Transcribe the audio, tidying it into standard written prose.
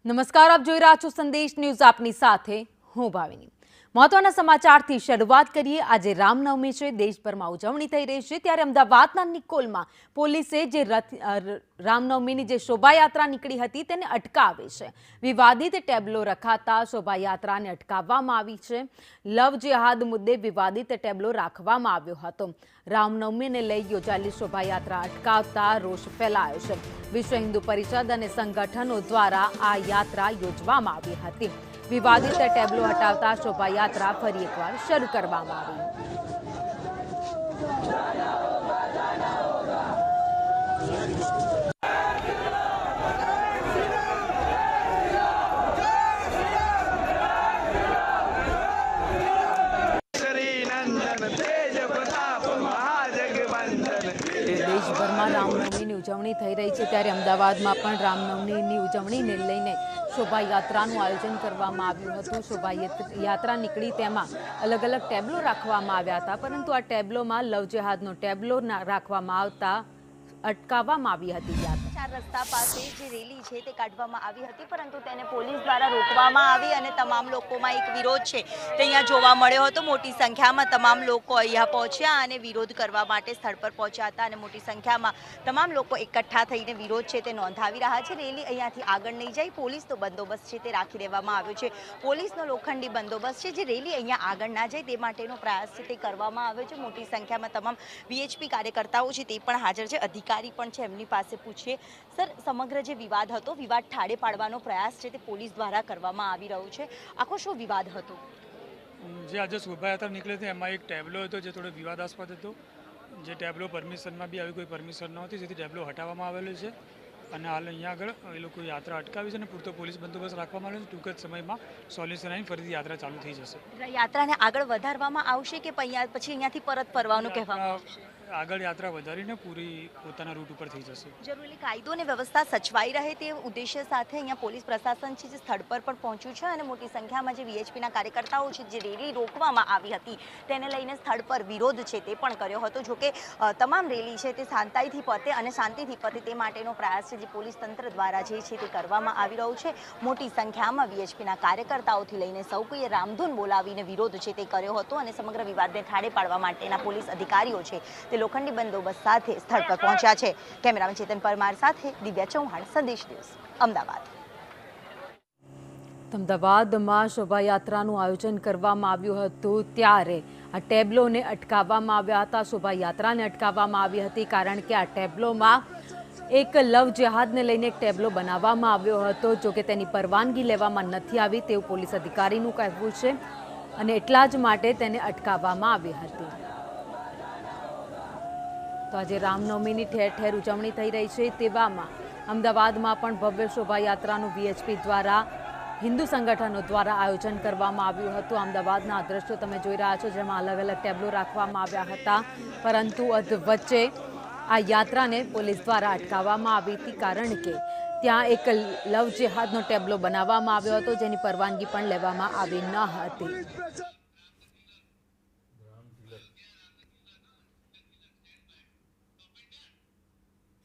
નમસ્કાર, આપ જોઈ રહ્યા છો સંદેશ ન્યૂઝ. આપની સાથે હું ભાવિની. મહત્વના સમાચારથી શરૂઆત કરીએ. આજે રામનવમી છે, દેશભરમાં ઉજવણી થઈ રહી છે, ત્યારે અમદાવાદના નિકોલમાં પોલીસે જે રામનવમીની જે શોભાયાત્રા નીકળી હતી તેને અટકાવી છે. વિવાદિત ટેબ્લો રખાતા શોભાયાત્રાને અટકાવવામાં આવી છે. લવ જેહાદ મુદ્દે વિવાદિત ટેબ્લો રાખવામાં આવ્યો હતો. રામનવમીને લઈ યોજાયેલી શોભાયાત્રા અટકાવતા રોષ ફેલાયો છે. વિશ્વ હિન્દુ પરિષદ અને સંગઠનો દ્વારા આ યાત્રા યોજવામાં આવી હતી. વિવાદિત ટેબ્લો હટાવતા શોભાયાત્રા ફરી એકવાર શરૂ કરવામાં આવી. દેશભરમાં રામનવમીની ઉજવણી થઈ રહી છે, ત્યારે અમદાવાદમાં પણ રામનવમીની ઉજવણીને લઈને શોભાયાત્રાનું આયોજન કરવામાં આવ્યું હતું. શોભાયાત્રા નીકળી તેમાં અલગ અલગ ટેબ્લો રાખવામાં આવ્યા હતા, પરંતુ આ ટેબ્લોમાં લવ જેહાદનો ટેબ્લો રાખવામાં આવતા અટકાવવામાં આવી હતી. ચાર રસ્તા પાસે જે રેલી છે તે કાઢવામાં આવી હતી, પરંતુ તેને પોલીસ દ્વારા રોકવામાં આવી અને તમામ લોકોમાં એક વિરોધ છે તે અહીંયા જોવા મળ્યો હતો. મોટી સંખ્યામાં તમામ લોકો અહીંયા પહોંચ્યા અને વિરોધ કરવા માટે સ્થળ પર પહોંચ્યા હતા અને મોટી સંખ્યામાં તમામ લોકો એકઠા થઈને વિરોધ છે તે નોંધાવી રહ્યા છે. રેલી અહીંયાથી આગળ નહીં જાય, પોલીસનો બંદોબસ્ત છે તે રાખી દેવામાં આવ્યો છે. પોલીસનો લોખંડી બંદોબસ્ત છે, જે રેલી અહીંયા આગળ ના જાય તે માટેનો પ્રયાસ છે તે કરવામાં આવ્યો છે. મોટી સંખ્યામાં તમામ વીએચપી કાર્યકર્તાઓ છે તે પણ હાજર છે, અધિકારી પણ છે, એમની પાસે પૂછીએ. સર, સમગ્ર જે વિવાદ હતો, વિવાદ ઠાળે પાડવાનો પ્રયાસ છે તે પોલીસ દ્વારા કરવામાં આવી રહ્યો છે. આખો શું વિવાદ હતો? જે આજે શોભાયાત્રા નીકળી હતી એમાં એક ટેબ્લો હતો જે થોડો વિવાદાસ્પદ હતો. જે ટેબ્લો પરમિશનમાં બી આવી કોઈ પરમિશન નહોતી, જેથી ટેબ્લો હટાવવામાં આવેલો છે અને હાલ અહીંયા આગળ એ લોકો યાત્રા અટકાવી છે અને પૂરતો પોલીસ બંદોબસ્ત રાખવામાં આવ્યો છે. ટૂંક જ સમયમાં સોલ્યુશન આવીને ફરીથી યાત્રા ચાલુ થઈ જશે. યાત્રાને આગળ વધારવામાં આવશે કે પછી અહીંયાથી પરત ફરવાનું કહેવામાં આવશે? આગળ યાત્રા વધારીને પૂરી પોતાના રૂટ ઉપર થઈ જશે. જરૂરી કાયદો અને વ્યવસ્થા સચવાઈ રહે તે ઉદ્દેશ્ય સાથે અહીંયા પોલીસ પ્રશાસન છે જે સ્થળ પર પણ પહોંચ્યું છે અને મોટી સંખ્યામાં જે વીએચપીના કાર્યકર્તાઓ છે જે રેલી રોકવામાં આવી હતી તેને લઈને સ્થળ પર વિરોધ છે તે પણ કર્યો હતો. જોકે તમામ રેલી છે તે શાંતિથી પતે અને શાંતિથી પતે તે માટેનો પ્રયાસ છે જે પોલીસ તંત્ર દ્વારા જે છે તે કરવામાં આવી રહ્યું છે. મોટી સંખ્યામાં વીએચપીના કાર્યકર્તાઓથી લઈને સૌ કોઈએ રામધૂન બોલાવીને વિરોધ છે તે કર્યો હતો અને સમગ્ર વિવાદને ઠાળે પાડવા માટેના પોલીસ અધિકારીઓ છે તે લોખંડી બંદોબસ્ત સાથે સ્થળ પર પહોંચ્યા છે. કેમેરામેન ચેતન પરમાર સાથે દિવ્યા ચૌહાણ, સંદેશ ન્યૂઝ, અમદાવાદ. અમદાવાદમાં શોભાયાત્રાનું આયોજન કરવામાં આવ્યું હતું, ત્યારે આ ટેબ્લોને અટકાવવામાં આવ્યા હતા. શોભાયાત્રાને અટકાવવામાં આવી હતી કારણ કે આ ટેબ્લોમાં એક લવ જેહાદને લઈને એક ટેબ્લો બનાવવામાં આવ્યો હતો, જો કે તેની પરવાનગી લેવામાં નથી આવી તેવું પોલીસ અધિકારીનું કહેવું છે અને એટલા જ માટે તેને અટકાવવામાં આવી હતી. તો આજે રામનવમીની ઠેર ઠેર ઉજવણી થઈ રહી છે, તેવામાં અમદાવાદમાં પણ ભવ્ય શોભાયાત્રાનું વીએચપી દ્વારા, હિન્દુ સંગઠનો દ્વારા આયોજન કરવામાં આવ્યું હતું. અમદાવાદના દ્રશ્યો તમે જોઈ રહ્યા છો, જેમાં અલગ અલગ ટેબ્લો રાખવામાં આવ્યા હતા, પરંતુ વચ્ચે આ યાત્રાને પોલીસ દ્વારા અટકાવવામાં આવી હતી કારણ કે ત્યાં એક લવ જેહાદનો ટેબ્લો બનાવવામાં આવ્યો હતો, જેની પરવાનગી પણ લેવામાં આવી ન હતી.